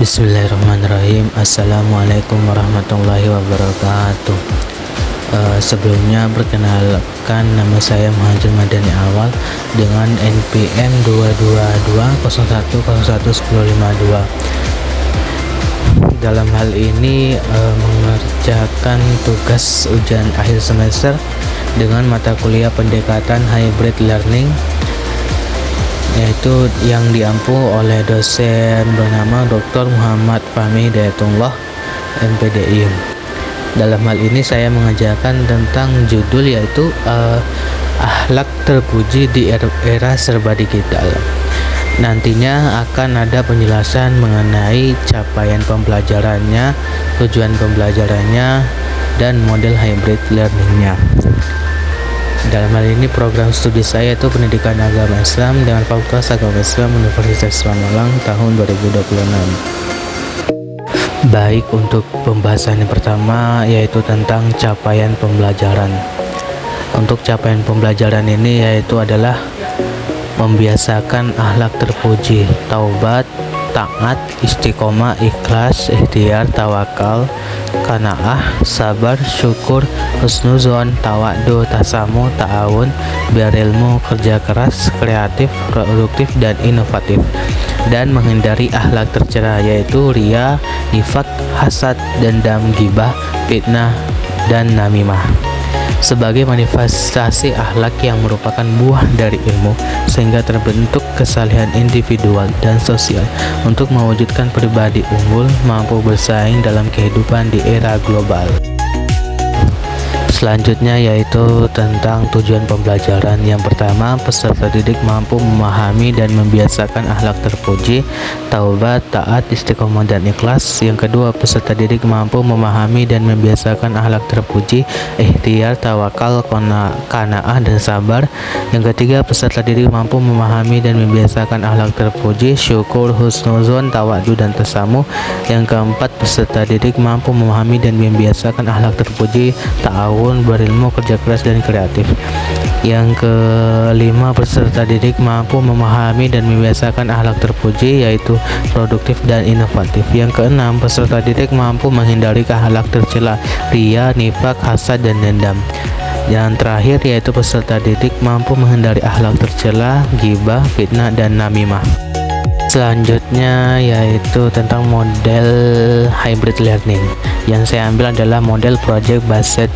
Bismillahirrahmanirrahim. Assalamualaikum warahmatullahi wabarakatuh. Sebelumnya perkenalkan, nama saya Muhammad Madani Awal dengan NPM 22201011052. Dalam hal ini mengerjakan tugas ujian akhir semester dengan mata kuliah pendekatan hybrid learning, yaitu yang diampu oleh dosen bernama Dr. Muhammad Fahmi Hidayatullah MPDI. Dalam hal ini saya mengajarkan tentang judul yaitu akhlak terpuji di era serba digital. Nantinya akan ada penjelasan mengenai capaian pembelajarannya, tujuan pembelajarannya, dan model hybrid learningnya. Dalam hal ini program studi saya itu Pendidikan Agama Islam dengan Fakultas Agama Islam Universitas Islam Malang tahun 2026. Baik, untuk pembahasan yang pertama yaitu tentang capaian pembelajaran. Untuk capaian pembelajaran ini yaitu adalah membiasakan akhlak terpuji, taubat, taat, istiqomah, ikhlas, ikhtiar, tawakal, qanaah, sabar, syukur, husnuzon, tawadu, tasamu, ta'awun, berilmu, kerja keras, kreatif, produktif, dan inovatif, dan menghindari akhlak tercela yaitu ria, nifaq, hasad, dendam, ghibah, fitnah, dan namimah sebagai manifestasi akhlak yang merupakan buah dari ilmu, sehingga terbentuk kesalehan individual dan sosial untuk mewujudkan pribadi unggul mampu bersaing dalam kehidupan di era global. Selanjutnya yaitu tentang tujuan pembelajaran. Yang pertama, peserta didik mampu memahami dan membiasakan akhlak terpuji, taubat, taat, istiqomah, dan ikhlas. Yang kedua, peserta didik mampu memahami dan membiasakan akhlak terpuji, ikhtiar, tawakal, qanaah, dan sabar. Yang ketiga, peserta didik mampu memahami dan membiasakan akhlak terpuji, syukur, husnuzon, tawadu, dan tasamu. Yang keempat, peserta didik mampu memahami dan membiasakan akhlak terpuji, ta'awun, berilmu, kerja keras, dan kreatif. Yang kelima, peserta didik mampu memahami dan membiasakan akhlak terpuji yaitu produktif dan inovatif. Yang keenam, peserta didik mampu menghindari akhlak tercela, ria, nifaq, hasad, dan dendam. Yang terakhir yaitu peserta didik mampu menghindari akhlak tercela, ghibah, fitnah, dan namimah. Selanjutnya yaitu tentang model hybrid learning. Yang saya ambil adalah model project based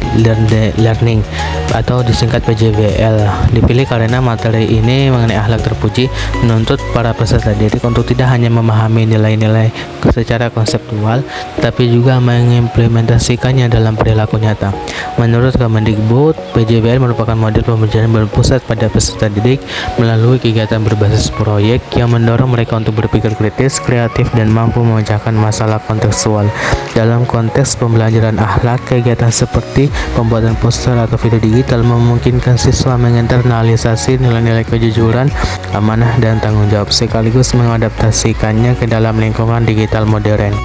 learning atau disingkat PJBL. Dipilih karena materi ini mengenai akhlak terpuji menuntut para peserta didik untuk tidak hanya memahami nilai-nilai secara konseptual, tapi juga mengimplementasikannya dalam perilaku nyata. Menurut Kemendikbud, PJBL merupakan model pembelajaran berpusat pada peserta didik melalui kegiatan berbasis proyek yang mendorong mereka untuk berpikir kritis, kreatif, dan mampu memecahkan masalah kontekstual. Dalam konteks pembelajaran akhlak, kegiatan seperti pembuatan poster atau video digital memungkinkan siswa menginternalisasi nilai-nilai kejujuran, amanah, dan tanggung jawab sekaligus mengadaptasikannya ke dalam lingkungan digital modern.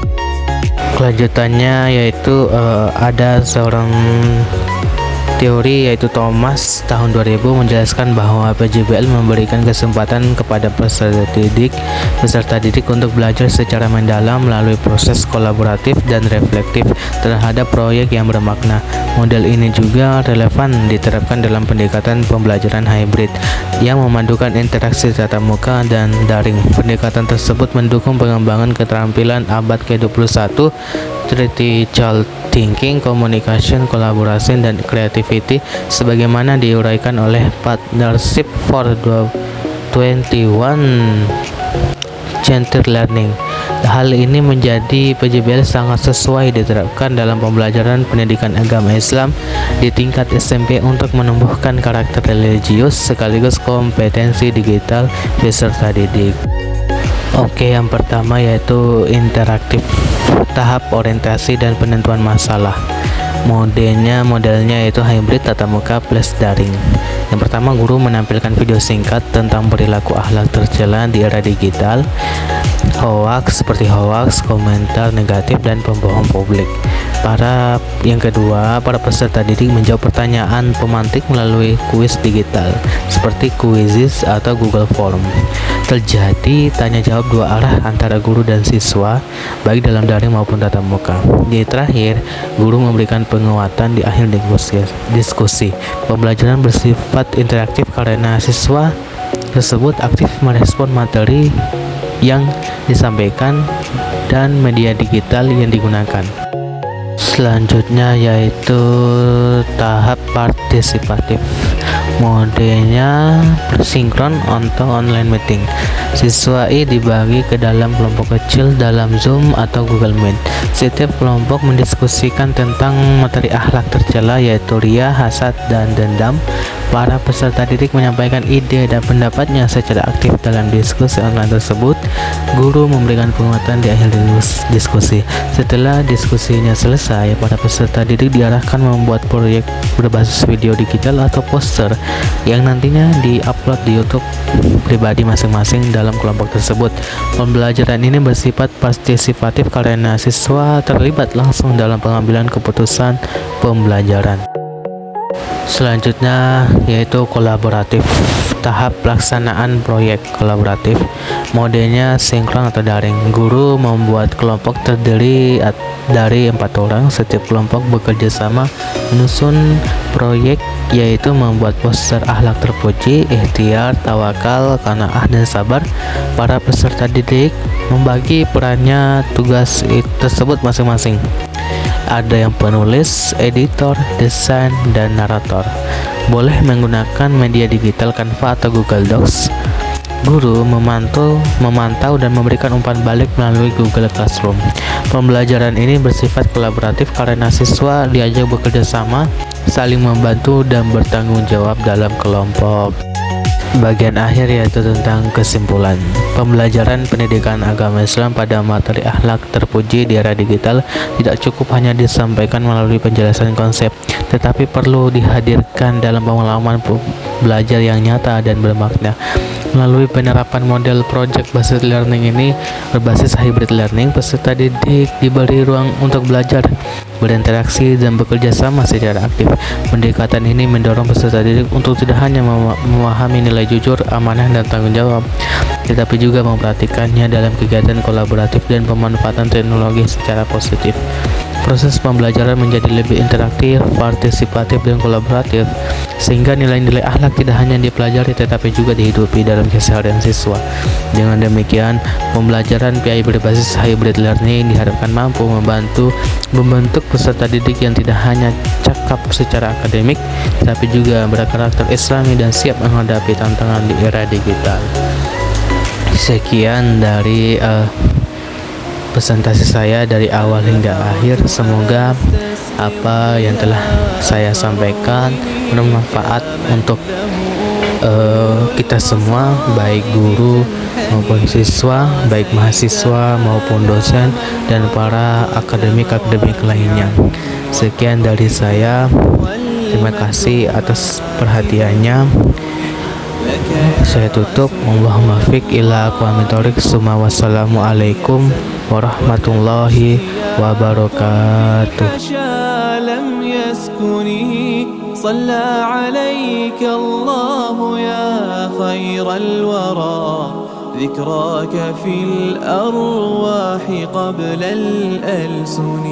Kelanjutannya yaitu ada seorang teori yaitu Thomas tahun 2000 menjelaskan bahwa PJBL memberikan kesempatan kepada peserta didik untuk belajar secara mendalam melalui proses kolaboratif dan reflektif terhadap proyek yang bermakna. Model ini juga relevan diterapkan dalam pendekatan pembelajaran hybrid yang memadukan interaksi tatap muka dan daring. Pendekatan tersebut mendukung pengembangan keterampilan abad ke-21, critical thinking, communication, collaboration, dan creativity sebagaimana diuraikan oleh Partnership for 21 Century Learning. Hal ini menjadi PJBL sangat sesuai diterapkan dalam pembelajaran pendidikan agama Islam di tingkat SMP untuk menumbuhkan karakter religius sekaligus kompetensi digital peserta didik. Oke, yang pertama yaitu interaktif, tahap orientasi dan penentuan masalah. Modelnya yaitu hybrid tatap muka plus daring. Yang pertama, guru menampilkan video singkat tentang perilaku akhlak tercela di era digital, hoaks seperti hoaks, komentar negatif, dan pembohong publik. Yang kedua, para peserta didik menjawab pertanyaan pemantik melalui kuis digital seperti Quizizz atau Google Form. Terjadi tanya jawab dua arah antara guru dan siswa, baik dalam daring maupun tatap muka. Di terakhir, guru memberikan penguatan di akhir diskusi. Pembelajaran bersifat interaktif karena siswa tersebut aktif merespon materi yang disampaikan dan media digital yang digunakan. Selanjutnya yaitu tahap partisipatif. Modenya sinkron atau online meeting. Siswa dibagi ke dalam kelompok kecil dalam Zoom atau Google Meet. Setiap kelompok mendiskusikan tentang materi akhlak tercela yaitu riya, hasad, dan dendam. Para peserta didik menyampaikan ide dan pendapatnya secara aktif dalam diskusi online tersebut. Guru memberikan penguatan di akhir diskusi. Setelah diskusinya selesai, para peserta didik diarahkan membuat proyek berbasis video digital atau poster yang nantinya diupload di YouTube pribadi masing-masing dalam kelompok tersebut. Pembelajaran ini bersifat partisipatif karena siswa terlibat langsung dalam pengambilan keputusan pembelajaran. Selanjutnya yaitu kolaboratif. Tahap pelaksanaan proyek kolaboratif. Modenya sinkron atau daring. Guru membuat kelompok terdiri dari 4 orang. Setiap kelompok bekerja sama menyusun proyek, yaitu membuat poster akhlak terpuji, ikhtiar, tawakal, qanaah, dan sabar. Para peserta didik membagi perannya tugas tersebut masing-masing. Ada yang penulis, editor, desain, dan narator. Boleh menggunakan media digital Canva atau Google Docs. Guru memantau dan memberikan umpan balik melalui Google Classroom. Pembelajaran ini bersifat kolaboratif karena siswa diajak bekerja sama, saling membantu, dan bertanggung jawab dalam kelompok. Bagian akhir yaitu tentang kesimpulan. Pembelajaran pendidikan agama Islam pada materi akhlak terpuji di era digital tidak cukup hanya disampaikan melalui penjelasan konsep, tetapi perlu dihadirkan dalam pengalaman belajar yang nyata dan bermakna. Melalui penerapan model project based learning ini berbasis hybrid learning, peserta didik diberi ruang untuk belajar, berinteraksi, dan bekerja sama secara aktif. Pendekatan ini mendorong peserta didik untuk tidak hanya memahami nilai jujur, amanah, dan tanggung jawab, tetapi juga mempraktikkannya dalam kegiatan kolaboratif dan pemanfaatan teknologi secara positif. Proses pembelajaran menjadi lebih interaktif, partisipatif, dan kolaboratif, sehingga nilai-nilai akhlak tidak hanya dipelajari tetapi juga dihidupi dalam keseharian siswa. Dengan demikian, pembelajaran PI berbasis hybrid learning diharapkan mampu membentuk peserta didik yang tidak hanya cakap secara akademik, tetapi juga berkarakter Islami dan siap menghadapi tantangan di era digital. Sekian dari presentasi saya dari awal hingga akhir. Semoga apa yang telah saya sampaikan bermanfaat untuk kita semua, baik guru maupun siswa, baik mahasiswa maupun dosen, dan para akademik lainnya. Sekian dari saya. Terima kasih atas perhatiannya. Saya tutup. Allahumma fiq ila aqwamit thoriq. Wassalamualaikum warahmatullahi wabarakatuh. صلى عليك الله يا خير الورى ذكراك في الأرواح قبل الألسن